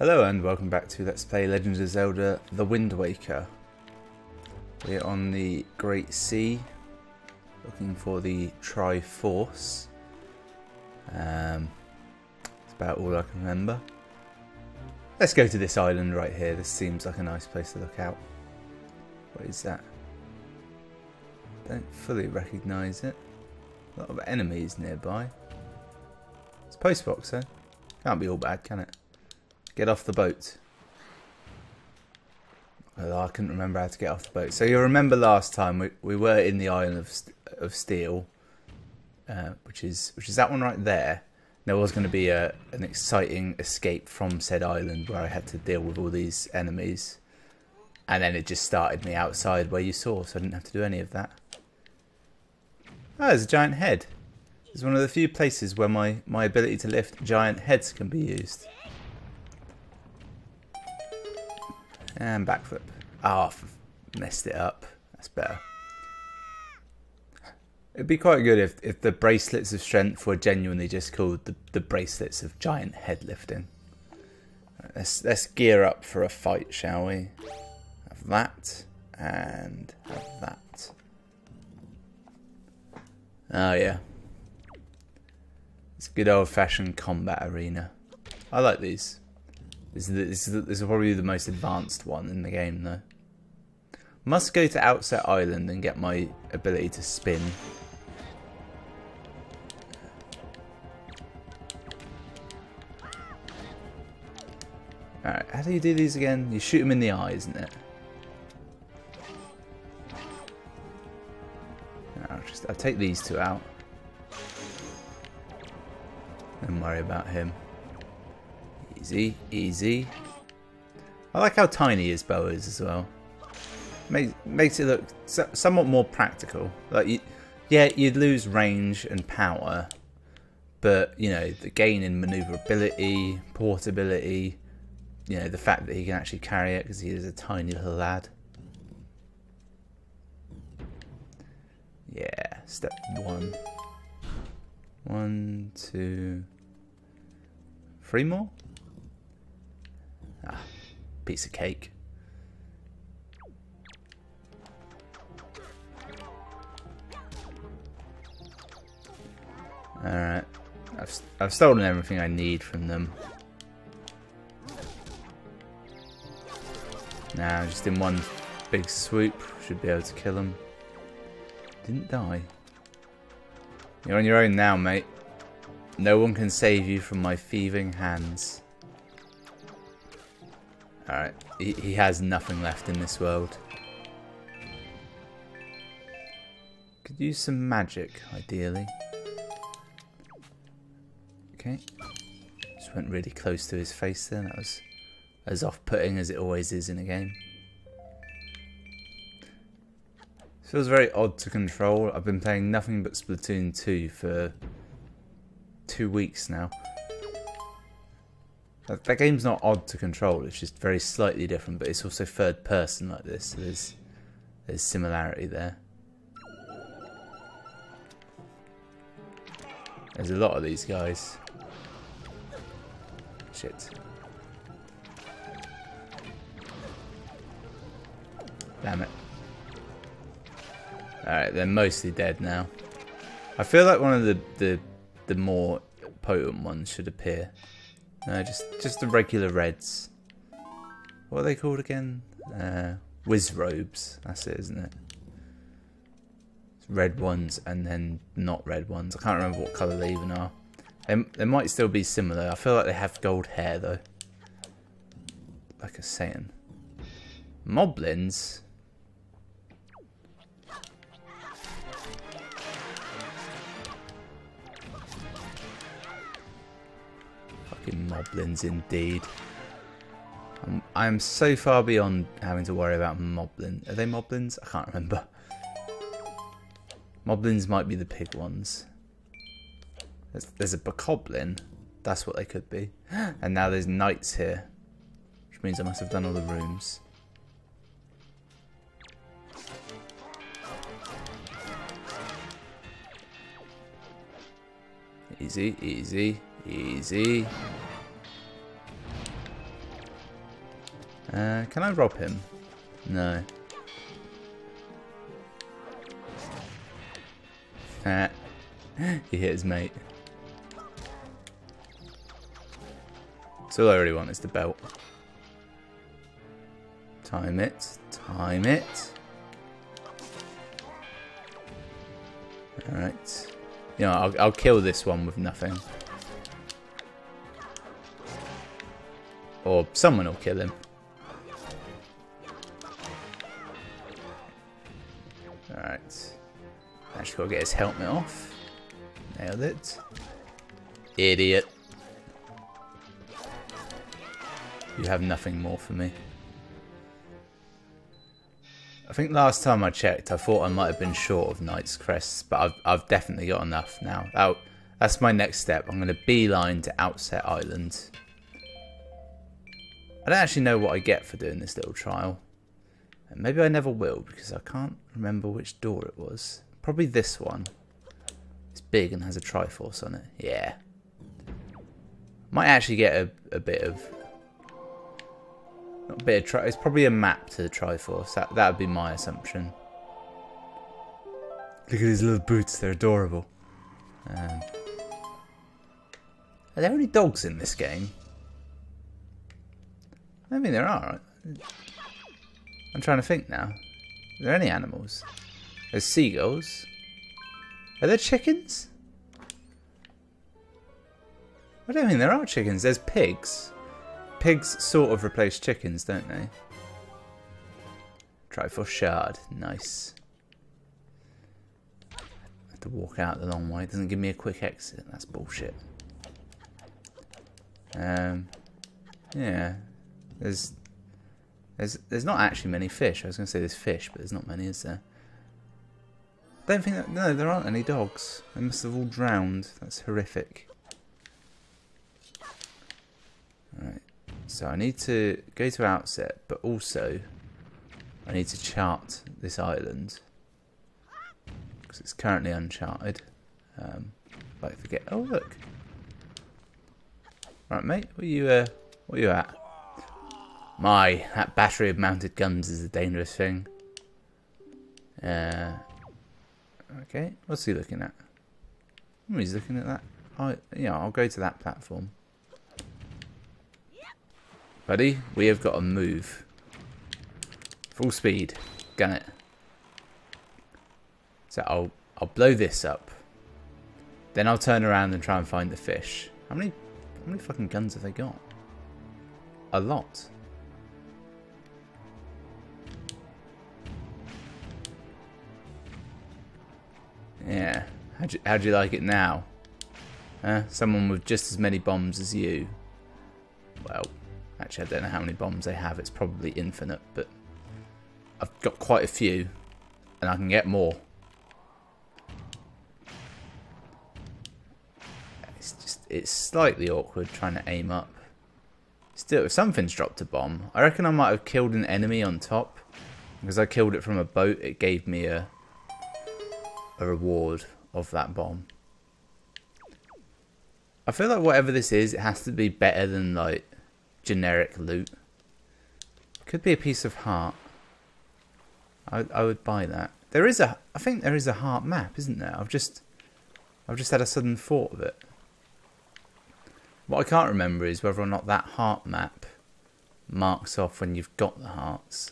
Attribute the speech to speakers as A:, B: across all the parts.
A: Hello and welcome back to Let's Play Legend of Zelda The Wind Waker. We're on the Great Sea, looking for the Triforce. That's about all I can remember. Let's go to this island right here. This seems like a nice place to look out. What is that? Don't fully recognise it. A lot of enemies nearby. It's a post box though. Can't be all bad, can it? Get off the boat. Well, I couldn't remember how to get off the boat. So you'll remember last time we were in the Island of Steel, which is that one right there. There was going to be an exciting escape from said island where I had to deal with all these enemies, and then it just started me outside where you saw, so I didn't have to do any of that. Oh, there's a giant head. It's one of the few places where my ability to lift giant heads can be used. And backflip. Ah, oh, messed it up. That's better. It'd be quite good if the bracelets of strength were genuinely just called the bracelets of giant head lifting. Right, let's gear up for a fight, shall we? Have that and have that. Oh yeah. It's a good old-fashioned combat arena. I like these. This is probably the most advanced one in the game, though. Must go to Outset Island and get my ability to spin. Alright, how do you do these again? You shoot them in the eye, isn't it? I'll take these two out. Don't worry about him. Easy, easy. I like how tiny his bow is as well. Makes it look somewhat more practical. Like, you'd lose range and power, but you know the gain in maneuverability, portability. You know the fact that he can actually carry it because he is a tiny little lad. Yeah, step one. 1, 2, 3 more. Ah, piece of cake. Alright, I've stolen everything I need from them. Now, just in one big swoop, should be able to kill them. Didn't die. You're on your own now, mate. No one can save you from my thieving hands. Alright, he has nothing left in this world. Could use some magic, ideally. Okay. Just went really close to his face there. That was as off-putting as it always is in a game. This feels very odd to control. I've been playing nothing but Splatoon 2 for 2 weeks now. That game's not odd to control, it's just very slightly different, but it's also third person like this, so there's similarity there. There's a lot of these guys. Shit. Damn it. Alright, they're mostly dead now. I feel like one of the more potent ones should appear. No, just the regular reds. What are they called again? Whiz robes. That's it, isn't it? It's red ones and then not red ones. I can't remember what colour they even are. They might still be similar. I feel like they have gold hair though. Like I was saying. Moblins? Moblins indeed. I am so far beyond having to worry about moblins. Are they moblins? I can't remember. Moblins might be the pig ones. There's a bokoblin. That's what they could be. And now there's knights here, which means I must have done all the rooms. Easy, easy, easy. Can I rob him? No. He hit his mate. So all I really want is the belt. Time it. Time it. Alright. You know, I'll kill this one with nothing. Or someone will kill him. Alright. Actually got to get his helmet off. Nailed it. Idiot. You have nothing more for me. I think last time I checked, I thought I might have been short of Knight's Crests, but I've definitely got enough now. That's my next step. I'm going to beeline to Outset Island. I don't actually know what I get for doing this little trial. And maybe I never will, because I can't remember which door it was. Probably this one. It's big and has a Triforce on it. Yeah. Might actually get a bit of... It's probably a map to the Triforce. That would be my assumption. Look at his little boots. They're adorable. Are there any dogs in this game? I mean, there are. I'm trying to think now. Are there any animals? There's seagulls. Are there chickens? I don't think there are chickens. There's pigs. Pigs sort of replace chickens, don't they? Triforce shard. Nice. I have to walk out the long way. It doesn't give me a quick exit. That's bullshit. Yeah. There's not actually many fish. I was going to say there's fish, but there's not many, is there? I don't think that... No, there aren't any dogs. They must have all drowned. That's horrific. Alright. So I need to go to Outset, but also I need to chart this island because it's currently uncharted. Like forget. Oh look! Right, mate. What are you at? That battery of mounted guns is a dangerous thing. Okay, what's he looking at? Oh, he's looking at that. Yeah, I'll go to that platform. Buddy, we have got to move. Full speed. Gun it. So I'll blow this up. Then I'll turn around and try and find the fish. How many fucking guns have they got? A lot. Yeah. How'd you like it now? Someone with just as many bombs as you. Well, actually, I don't know how many bombs they have. It's probably infinite, but I've got quite a few, and I can get more. It's slightly awkward trying to aim up. Still, if something's dropped a bomb, I reckon I might have killed an enemy on top. Because I killed it from a boat, it gave me a reward of that bomb. I feel like whatever this is, it has to be better than like generic loot. Could be a piece of heart. I would buy that. I think there is a heart map, isn't there? I've just had a sudden thought of it. What I can't remember is whether or not that heart map marks off when you've got the hearts.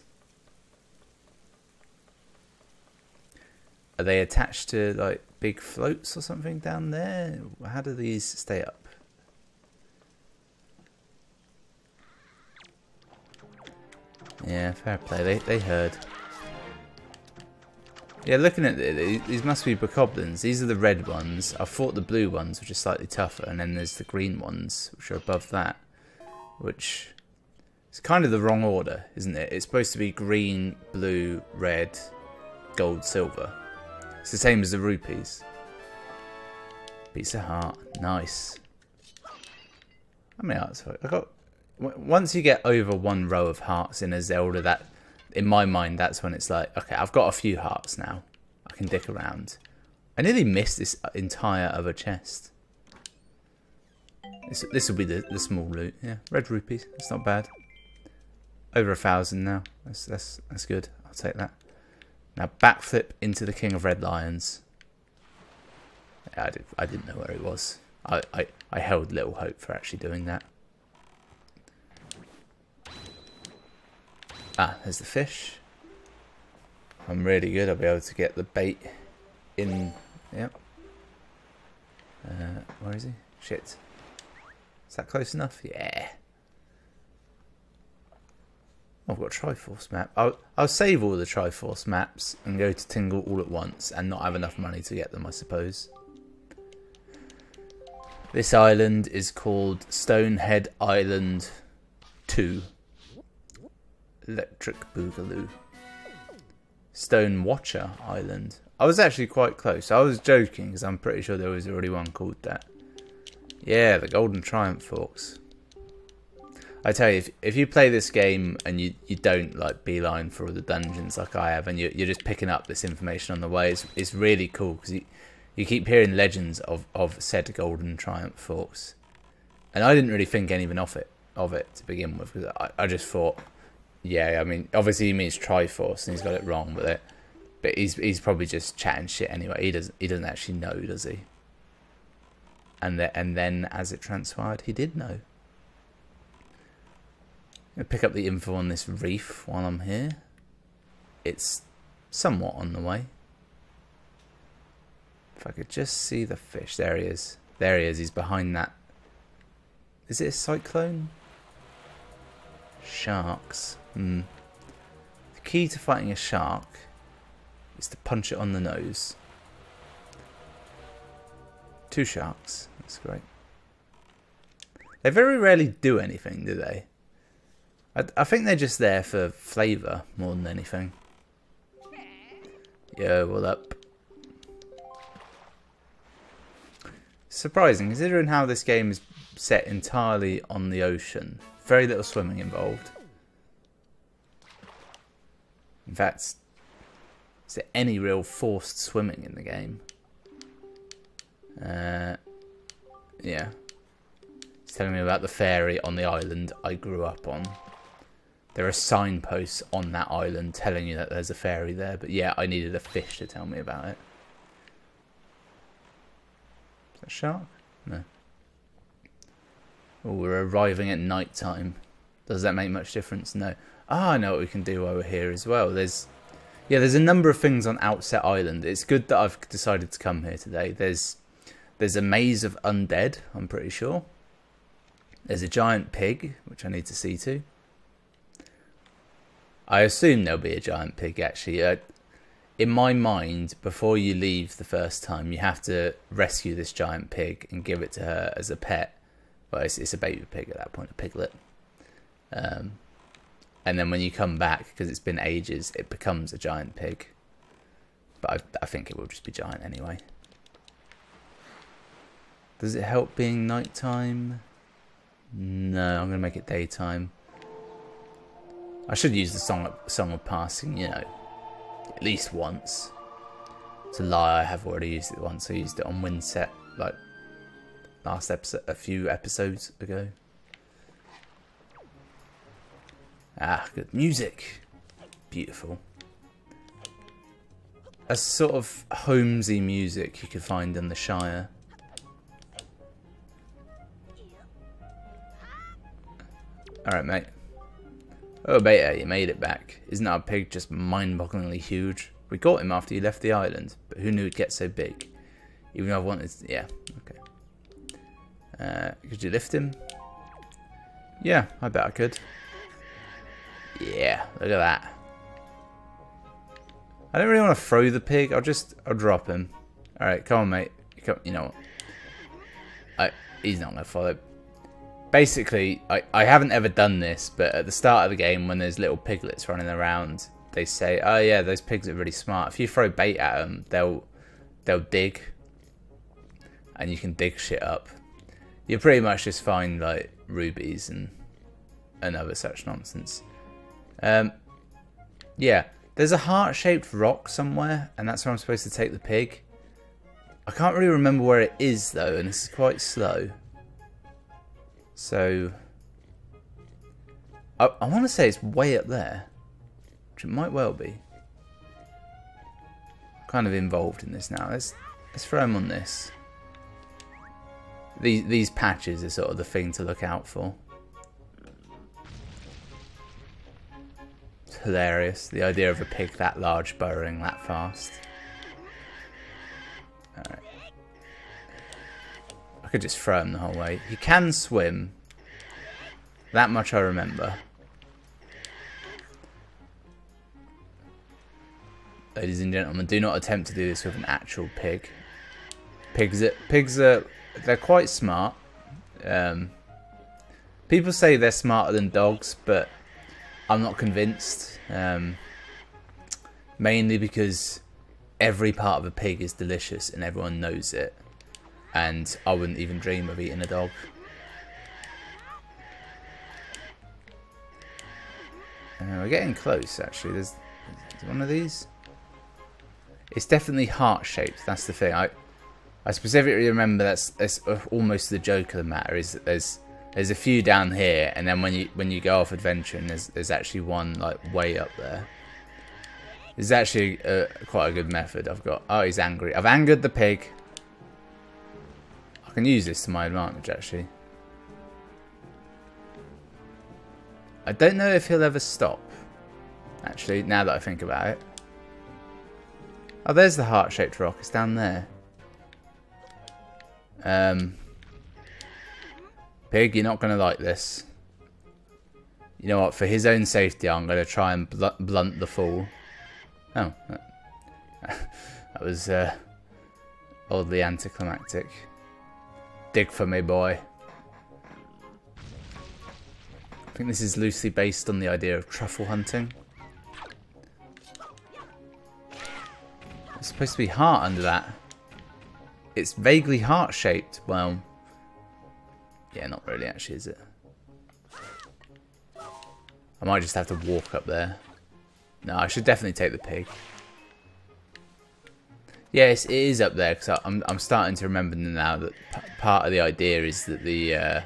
A: Are they attached to like big floats or something down there? How do these stay up? Yeah, fair play. They heard. Yeah, looking at it, these must be bokoblins. These are the red ones. I thought the blue ones were just slightly tougher, and then there's the green ones, which are above that. Which is kind of the wrong order, isn't it? It's supposed to be green, blue, red, gold, silver. It's the same as the rupees. Piece of heart. Nice. How many hearts have I got? Once you get over one row of hearts in a Zelda, that, in my mind, that's when it's like, okay, I've got a few hearts now. I can dick around. I nearly missed this entire other chest. This will be the small loot. Yeah, red rupees. It's not bad. Over 1,000 now. That's good. I'll take that. Now backflip into the King of Red Lions. Yeah, I didn't know where he was. I held little hope for actually doing that. Ah, there's the fish. I'm really good. I'll be able to get the bait in. Yep. Where is he? Shit. Is that close enough? Yeah. Oh, I've got a Triforce map. I'll save all the Triforce maps and go to Tingle all at once and not have enough money to get them, I suppose. This island is called Stonehead Island 2. Electric Boogaloo. Stone Watcher Island. I was actually quite close. I was joking because I'm pretty sure there was already one called that. Yeah, the Golden Triumph Forks. I tell you, if you play this game and you don't like beeline for all the dungeons like I have, and you're just picking up this information on the way, it's really cool because you keep hearing legends of said Golden Triumph Forks, and I didn't really think anything of it to begin with because I just thought, yeah, I mean, obviously he means Triforce and he's got it wrong, but he's probably just chatting shit anyway. He doesn't actually know, does he? And then as it transpired, he did know. I'm gonna pick up the info on this reef while I'm here. It's somewhat on the way. If I could just see the fish. There he is. There he is. He's behind that. Is it a cyclone? Sharks. The key to fighting a shark is to punch it on the nose. 2 sharks. That's great. They very rarely do anything, do they? I think they're just there for flavour more than anything. Yo, what up? Surprising, considering how this game is set entirely on the ocean. Very little swimming involved. In fact, is there any real forced swimming in the game? Yeah. It's telling me about the ferry on the island I grew up on. There are signposts on that island telling you that there's a ferry there, but yeah, I needed a fish to tell me about it. Is that a shark? No. Oh, we're arriving at night time. Does that make much difference? No. Ah, I know what we can do while we're here as well. There's a number of things on Outset Island. It's good that I've decided to come here today. There's a maze of undead, I'm pretty sure. There's a giant pig, which I need to see to. I assume there'll be a giant pig, actually. In my mind, before you leave the first time, you have to rescue this giant pig and give it to her as a pet. Well, it's a baby pig at that point, a piglet. And then when you come back, because it's been ages, it becomes a giant pig. But I think it will just be giant anyway. Does it help being nighttime? No, I'm going to make it daytime. I should use the song of passing, you know, at least once. It's a lie, I have already used it once. I used it on Windset, like, last episode, a few episodes ago. Ah, good music. Beautiful. A sort of homesy music you could find in the Shire. Alright, mate. Oh, beta, you made it back. Isn't our pig just mind-bogglingly huge? We caught him after you left the island, but who knew it'd get so big? Even though I wanted to, yeah, okay. Could you lift him? Yeah, I bet I could. Yeah, look at that. I don't really want to throw the pig. I'll drop him. Alright, come on, mate. You know what? He's not going to follow. Basically, I haven't ever done this, but at the start of the game, when there's little piglets running around, they say, oh yeah, those pigs are really smart. If you throw bait at them, they'll dig. And you can dig shit up. You pretty much just find, like, rubies and other such nonsense. Yeah, there's a heart-shaped rock somewhere, and that's where I'm supposed to take the pig. I can't really remember where it is, though, and this is quite slow. So, I want to say it's way up there, which it might well be. Kind of involved in this now. Let's throw him on this. These patches are sort of the thing to look out for. It's hilarious, the idea of a pig that large burrowing that fast. Alright. I could just throw him the whole way. He can swim. That much I remember. Ladies and gentlemen, do not attempt to do this with an actual pig. Pigs are they're quite smart. People say they're smarter than dogs, but I'm not convinced. Mainly because every part of a pig is delicious and everyone knows it. And I wouldn't even dream of eating a dog. We're getting close, actually. There's one of these. It's definitely heart-shaped. That's the thing. I specifically remember that's almost the joke of the matter. Is that there's a few down here, and then when you go off adventuring, there's actually one like way up there. It's actually quite a good method I've got. Oh, he's angry. I've angered the pig. I can use this to my advantage, actually. I don't know if he'll ever stop, actually, now that I think about it. Oh, there's the heart-shaped rock. It's down there. Pig, you're not going to like this. You know what? For his own safety, I'm going to try and blunt the fall. Oh. That was oddly anticlimactic. Dig for me, boy. I think this is loosely based on the idea of truffle hunting. There's supposed to be heart under that. It's vaguely heart-shaped. Well, yeah, not really actually, is it? I might just have to walk up there. No, I should definitely take the pig. Yes, it is up there, because I'm starting to remember now that part of the idea is that the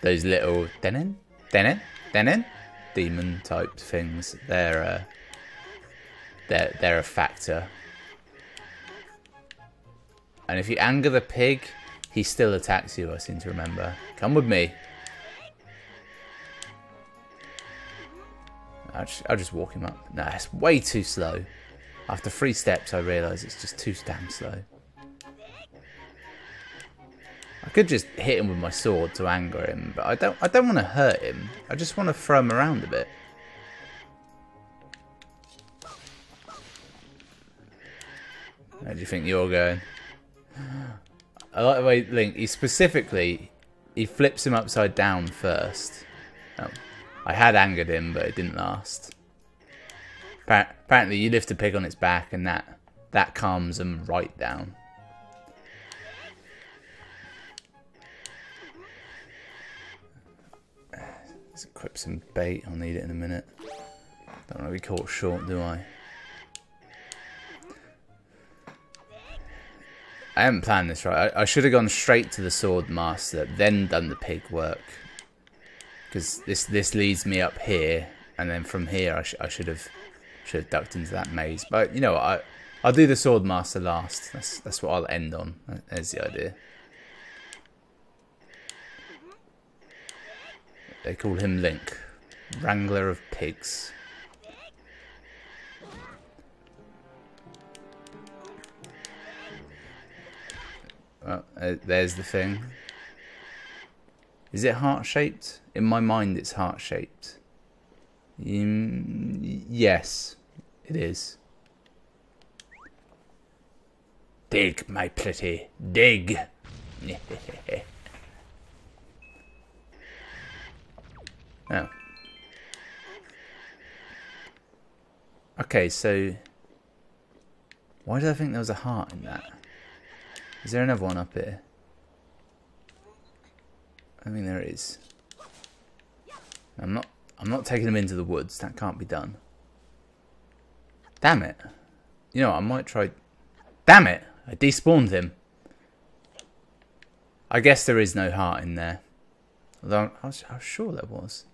A: those little demon type things, they're a factor. And if you anger the pig, he still attacks you, I seem to remember. Come with me. I'll just walk him up. Nah, it's way too slow. After 3 steps, I realise it's just too damn slow. I could just hit him with my sword to anger him, but I don't want to hurt him. I just want to throw him around a bit. Where do you think you're going? I like the way Link, he flips him upside down first. Oh, I had angered him, but it didn't last. Apparently you lift a pig on its back and that calms them right down. Let's equip some bait, I'll need it in a minute. Don't want to be caught short, do I? I haven't planned this right. I should have gone straight to the sword master, then done the pig work. Because this leads me up here, and then from here I should have ducked into that maze. But you know what? I'll do the sword master last. That's what I'll end on. There's the idea. They call him Link, Wrangler of Pigs. Well, there's the thing. Is it heart-shaped? In my mind, it's heart-shaped. Yes, it is. Dig, my pretty, dig. Oh. Okay, so why did I think there was a heart in that? Is there another one up here? I mean, there is. I'm not taking him into the woods. That can't be done. Damn it. You know what, I might try. Damn it! I despawned him. I guess there is no heart in there. Although I was sure there was.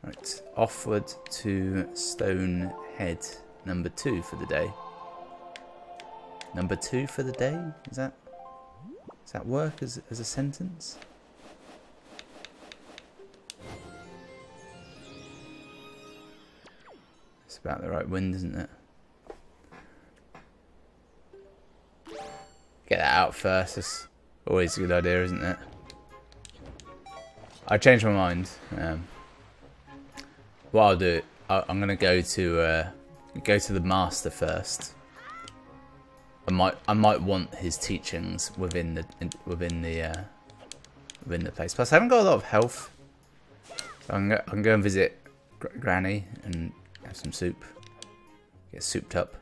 A: Right, offward to Stonehead. Number 2 for the day. Number 2 for the day? Does that work as a sentence? It's about the right wind, isn't it? Get that out first. That's always a good idea, isn't it? I changed my mind. What I'll do, I'm gonna go to the master first. I might want his teachings within the place. Plus, I haven't got a lot of health. So I can go and visit Granny and have some soup. Get souped up.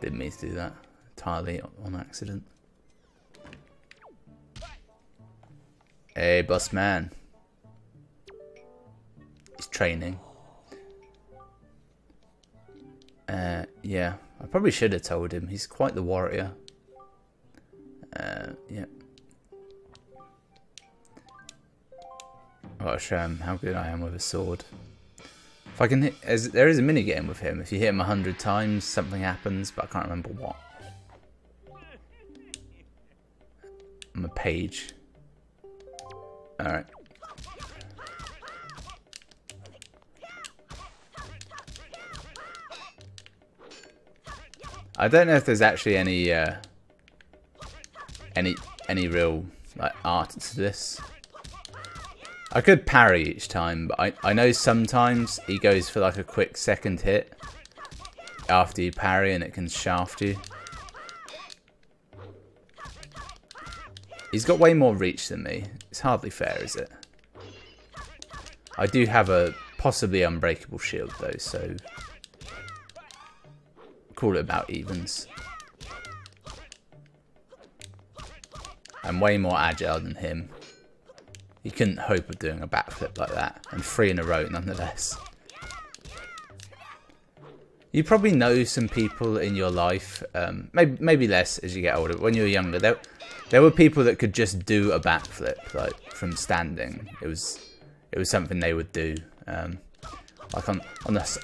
A: Didn't mean to do that entirely on accident. Hey, boss man. He's training. Yeah, I probably should have told him. He's quite the warrior. Yeah. I'll show him how good I am with a sword. If I can hit, there is a mini game with him. If you hit him 100 times, something happens, but I can't remember what. I'm a page. All right. I don't know if there's actually any real like art to this. I could parry each time, but I know sometimes he goes for like a quick second hit after you parry and it can shaft you. He's got way more reach than me. It's hardly fair, is it? I do have a possibly unbreakable shield though, so call it about evens. I'm way more agile than him. He couldn't hope of doing a backflip like that, and 3 in a row nonetheless. You probably know some people in your life, maybe less as you get older. But when you were younger, there were people that could just do a backflip, like from standing. It was something they would do. Like on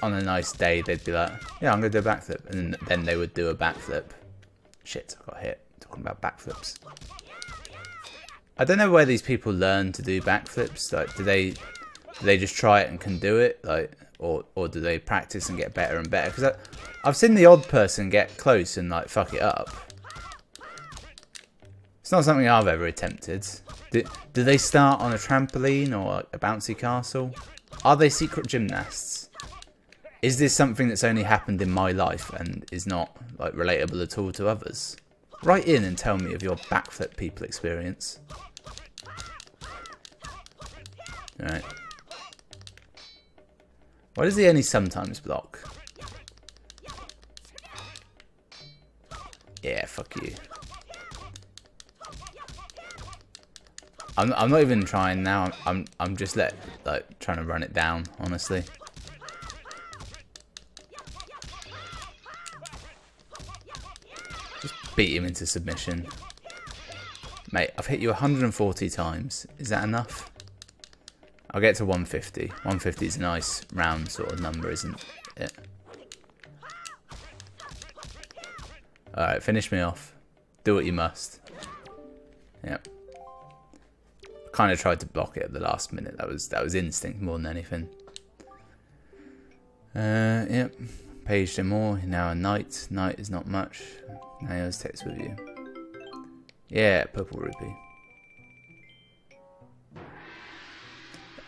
A: a nice day, they'd be like, "Yeah, I'm gonna do a backflip," and then they would do a backflip. Shit, I got hit talking about backflips. I don't know where these people learn to do backflips. Like, do they just try it and can do it, like, or do they practice and get better and better? Because I've seen the odd person get close and like fuck it up. It's not something I've ever attempted. Do they start on a trampoline or a bouncy castle? Are they secret gymnasts? Is this something that's only happened in my life and is not like relatable at all to others? Write in and tell me of your backflip people experience. Alright. Why does he only sometimes block? Yeah, fuck you. I'm not even trying now. I'm just trying to run it down, honestly. Just beat him into submission. Mate, I've hit you 140 times. Is that enough? I'll get to 150. 150 is a nice round sort of number, isn't it? Alright, finish me off. Do what you must. Yep. Kind of tried to block it at the last minute. That was instinct more than anything. Yep. Paged him more. Now a knight. Knight is not much. Now he has text with you. Yeah, purple rupee.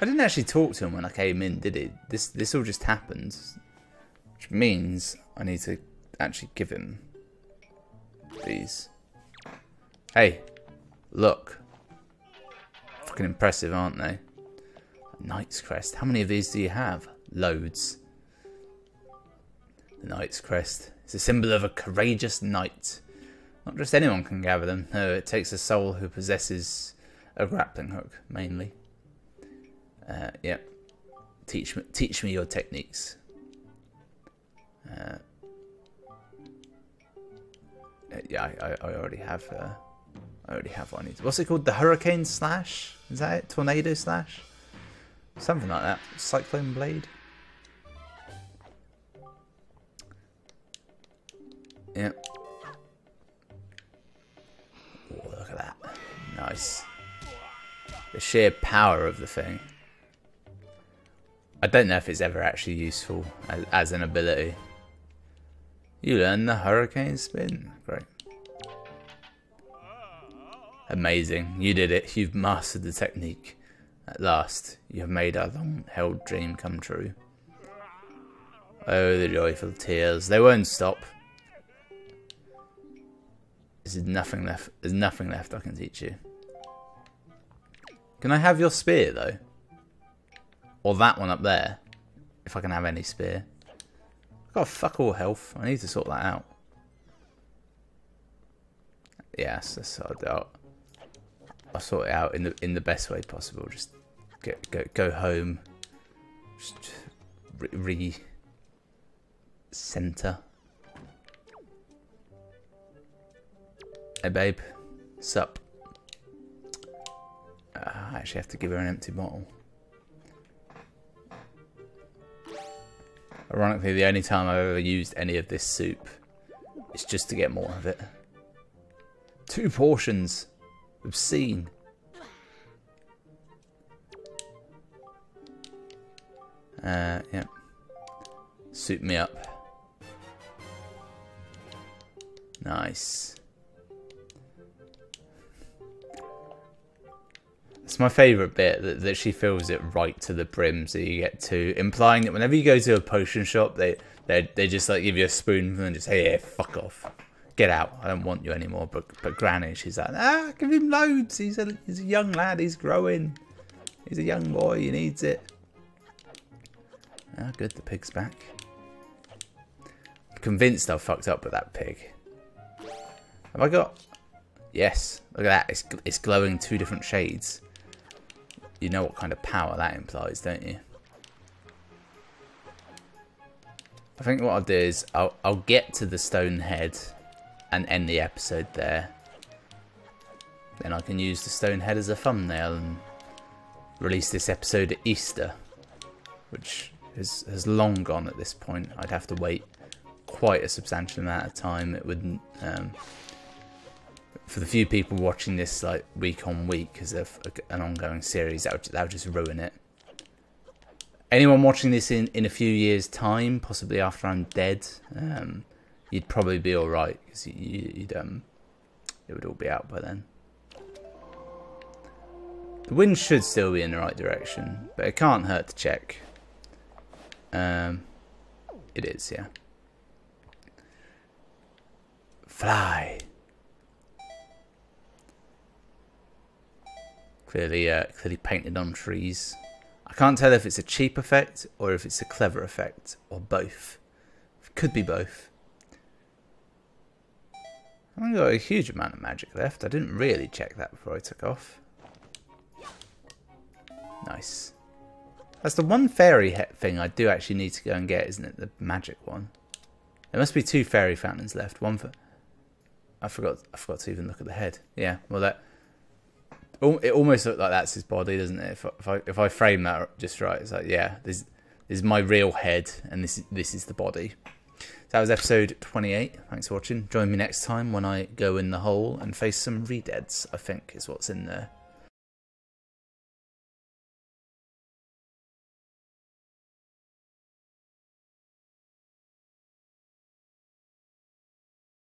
A: I didn't actually talk to him when I came in, did he? This all just happened, which means I need to actually give him these. Hey, look. Fucking impressive, aren't they? Knight's Crest. How many of these do you have? Loads. The Knight's Crest. It's a symbol of a courageous knight. Not just anyone can gather them. No, it takes a soul who possesses a grappling hook, mainly. Yep. Teach me your techniques. Yeah, I already have I already have what I need. What's it called? The Hurricane Slash? Is that it? Tornado Slash? Something like that. Cyclone Blade? Yep. Oh, look at that. Nice. The sheer power of the thing. I don't know if it's ever actually useful as an ability. You learn the Hurricane Spin. Great. Amazing. You did it. You've mastered the technique. At last, you have made our long-held dream come true. Oh, the joyful tears. They won't stop. There's nothing left. There's nothing left I can teach you. Can I have your spear, though? Or that one up there? If I can have any spear. I've got fuck all health. I need to sort that out. Yes, that's what I'll do. I'll sort it out in the best way possible. Just go home. Just center. Hey babe, sup? I actually have to give her an empty bottle. Ironically, the only time I've ever used any of this soup is just to get more of it. 2 portions. Obscene. Yeah. Soup me up. Nice. It's my favourite bit, that she fills it right to the brim, so you get 2, implying that whenever you go to a potion shop, they just like give you a spoonful and just say, "Hey, fuck off, get out, I don't want you anymore." But Granny, she's like, give him loads. He's a young lad. He's growing. He's a young boy. He needs it. Ah, good. The pig's back. I'm convinced I've fucked up with that pig. Have I got? Yes. Look at that. It's glowing 2 different shades. You know what kind of power that implies, don't you? I think what I'll do is I'll get to the stone head and end the episode there. Then I can use the stone head as a thumbnail and release this episode at Easter, which has long gone at this point. I'd have to wait quite a substantial amount of time. It wouldn't. For the few people watching this like week on week as an ongoing series, that would just ruin it. Anyone watching this in a few years' time, possibly after I'm dead, you'd probably be all right, because it would all be out by then. The wind should still be in the right direction, but it can't hurt to check. It is, yeah. Fly. Clearly painted on trees. I can't tell if it's a cheap effect or if it's a clever effect, or both. It could be both. I haven't got a huge amount of magic left. I didn't really check that before I took off. Nice. That's the one fairy thing I do actually need to go and get, isn't it? The magic one. There must be 2 fairy fountains left. One for... I forgot to even look at the head. Yeah, well that... It almost looks like that's his body, doesn't it? If I frame that just right, it's like, yeah, this is my real head, and this is the body. So that was episode 28. Thanks for watching. Join me next time when I go in the hole and face some re-deads, I think is what's in there.